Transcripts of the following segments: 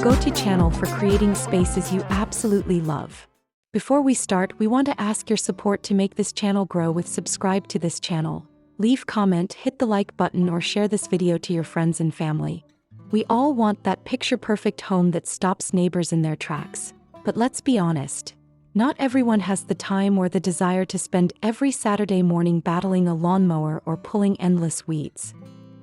go-to channel for creating spaces you absolutely love. Before we start, we want to ask your support to make this channel grow with subscribe to this channel. Leave comment, hit the like button or share this video to your friends and family. We all want that picture-perfect home that stops neighbors in their tracks. But let's be honest. Not everyone has the time or the desire to spend every Saturday morning battling a lawnmower or pulling endless weeds.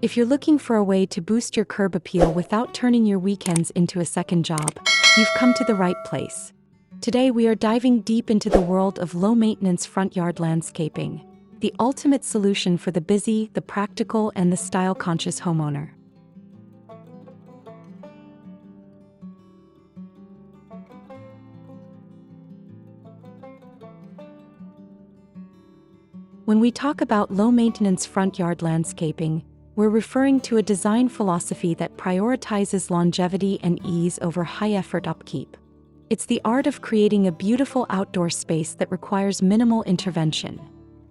If you're looking for a way to boost your curb appeal without turning your weekends into a second job, you've come to the right place. Today we are diving deep into the world of low-maintenance front yard landscaping, the ultimate solution for the busy, the practical, and the style-conscious homeowner. When we talk about low-maintenance front yard landscaping, we're referring to a design philosophy that prioritizes longevity and ease over high-effort upkeep. It's the art of creating a beautiful outdoor space that requires minimal intervention.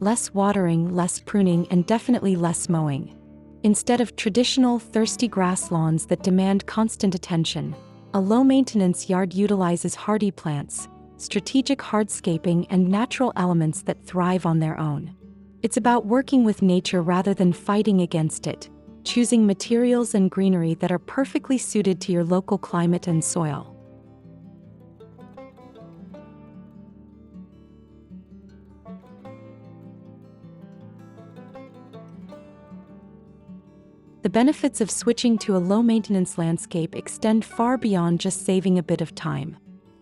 Less watering, less pruning, and definitely less mowing. Instead of traditional, thirsty grass lawns that demand constant attention, a low-maintenance yard utilizes hardy plants, strategic hardscaping, and natural elements that thrive on their own. It's about working with nature rather than fighting against it, choosing materials and greenery that are perfectly suited to your local climate and soil. The benefits of switching to a low-maintenance landscape extend far beyond just saving a bit of time.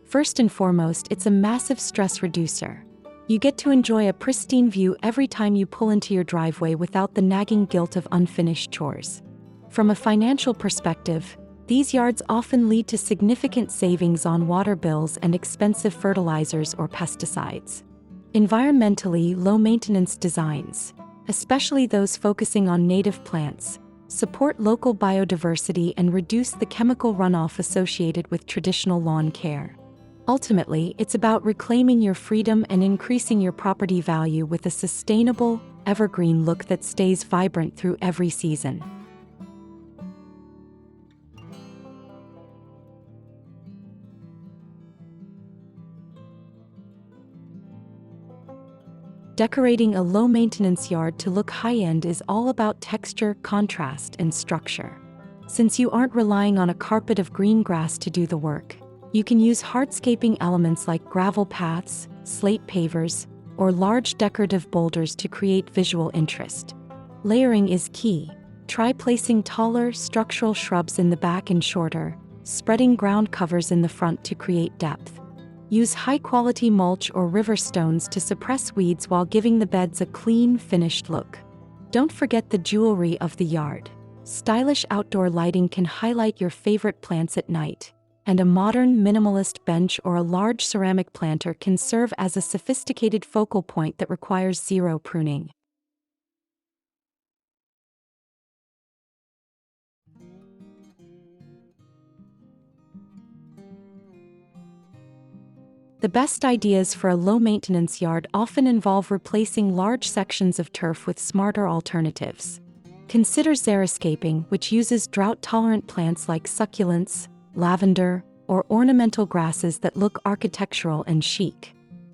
First and foremost, it's a massive stress reducer. You get to enjoy a pristine view every time you pull into your driveway without the nagging guilt of unfinished chores. From a financial perspective, these yards often lead to significant savings on water bills and expensive fertilizers or pesticides. Environmentally, low-maintenance designs, especially those focusing on native plants, support local biodiversity and reduce the chemical runoff associated with traditional lawn care. Ultimately, it's about reclaiming your freedom and increasing your property value with a sustainable, evergreen look that stays vibrant through every season. Decorating a low-maintenance yard to look high-end is all about texture, contrast, and structure. Since you aren't relying on a carpet of green grass to do the work, you can use hardscaping elements like gravel paths, slate pavers, or large decorative boulders to create visual interest. Layering is key. Try placing taller, structural shrubs in the back and shorter, spreading ground covers in the front to create depth. Use high-quality mulch or river stones to suppress weeds while giving the beds a clean, finished look. Don't forget the jewelry of the yard. Stylish outdoor lighting can highlight your favorite plants at night, and a modern minimalist bench or a large ceramic planter can serve as a sophisticated focal point that requires zero pruning. The best ideas for a low-maintenance yard often involve replacing large sections of turf with smarter alternatives. Consider xeriscaping, which uses drought-tolerant plants like succulents, lavender, or ornamental grasses that look architectural and chic.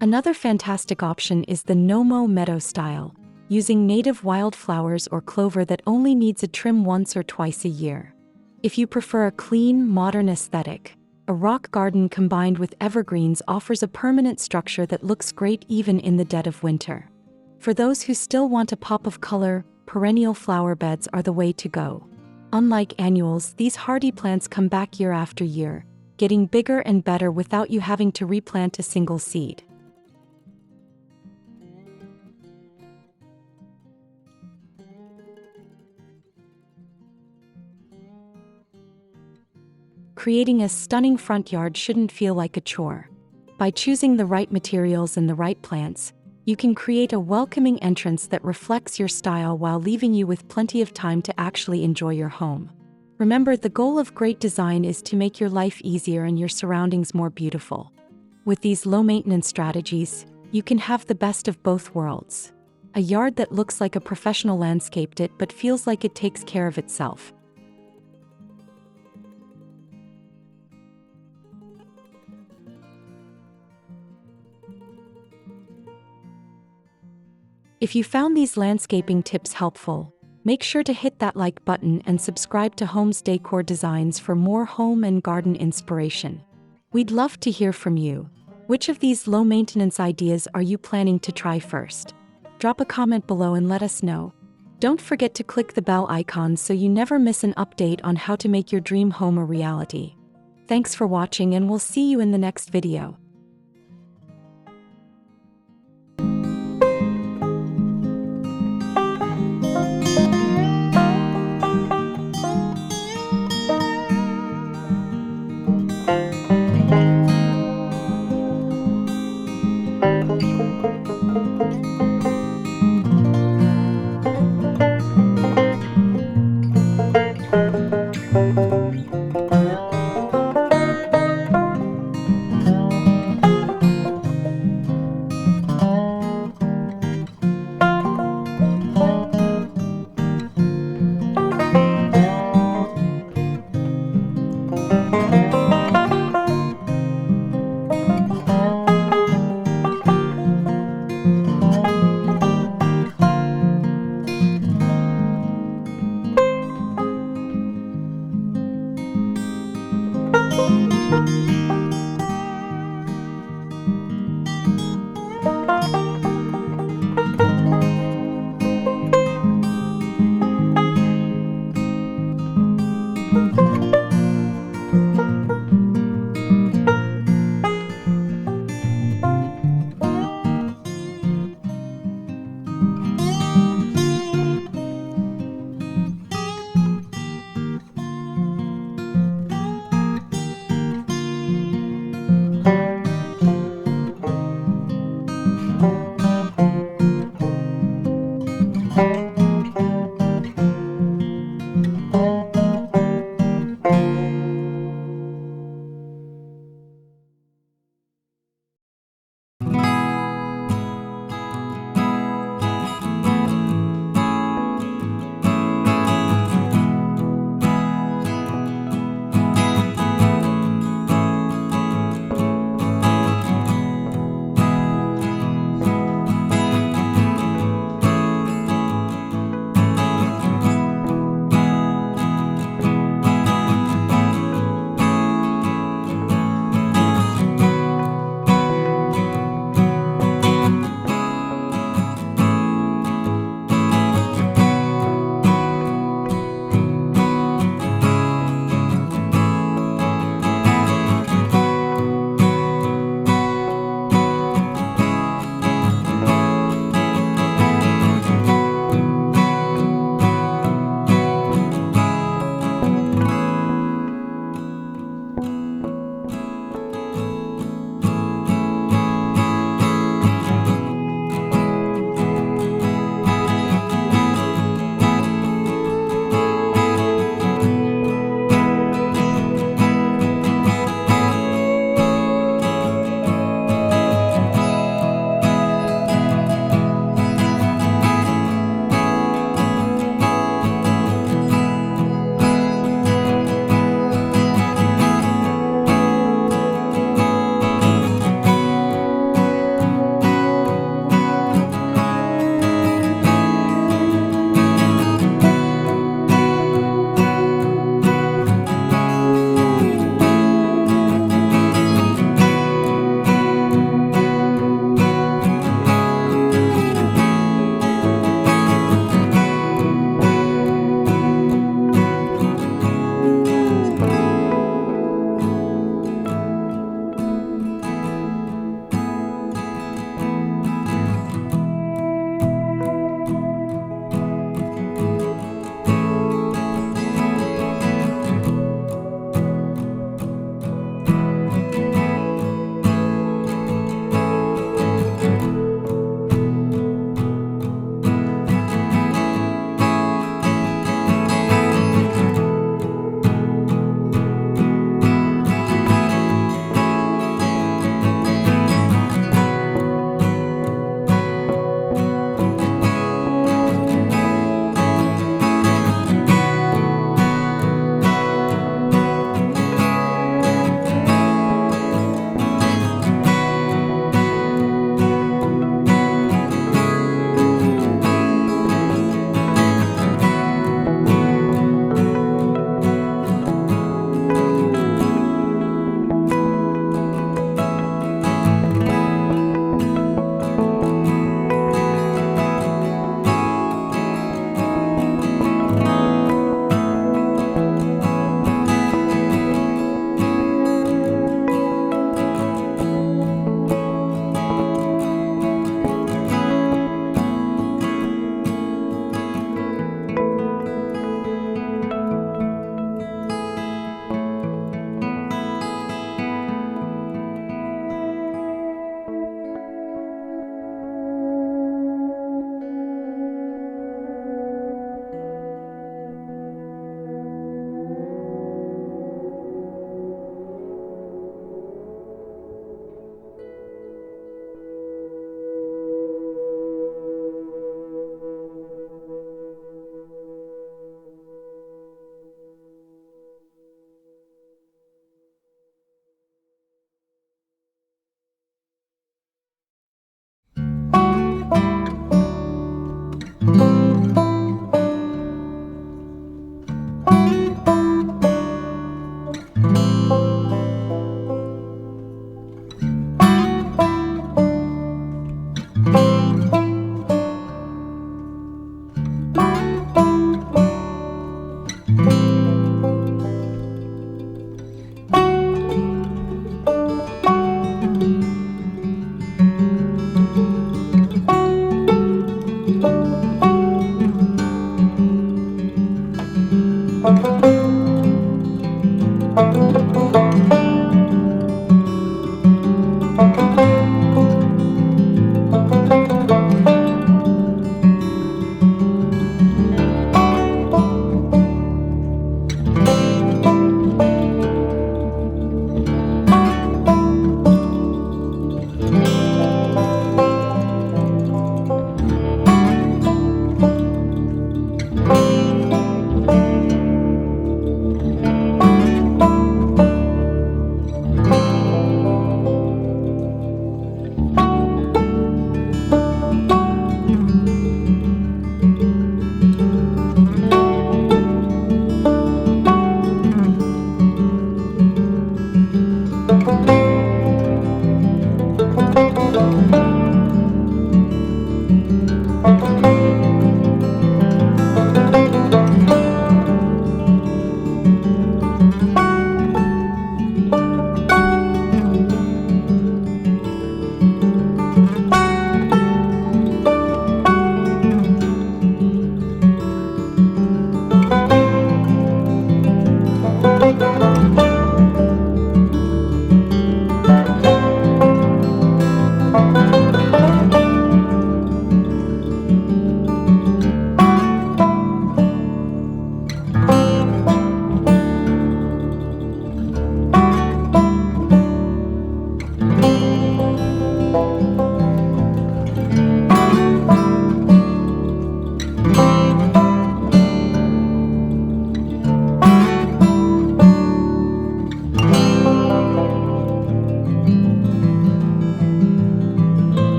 Another fantastic option is the No-Mow meadow style, using native wildflowers or clover that only needs a trim once or twice a year. If you prefer a clean, modern aesthetic, a rock garden combined with evergreens offers a permanent structure that looks great even in the dead of winter. For those who still want a pop of color, perennial flower beds are the way to go. Unlike annuals, these hardy plants come back year after year, getting bigger and better without you having to replant a single seed. Creating a stunning front yard shouldn't feel like a chore. By choosing the right materials and the right plants, you can create a welcoming entrance that reflects your style while leaving you with plenty of time to actually enjoy your home. Remember, the goal of great design is to make your life easier and your surroundings more beautiful. With these low-maintenance strategies, you can have the best of both worlds. A yard that looks like a professional landscaped it but feels like it takes care of itself. If you found these landscaping tips helpful, make sure to hit that like button and subscribe to Homes Decor Designs for more home and garden inspiration. We'd love to hear from you. Which of these low-maintenance ideas are you planning to try first? Drop a comment below and let us know. Don't forget to click the bell icon so you never miss an update on how to make your dream home a reality. Thanks for watching, and we'll see you in the next video.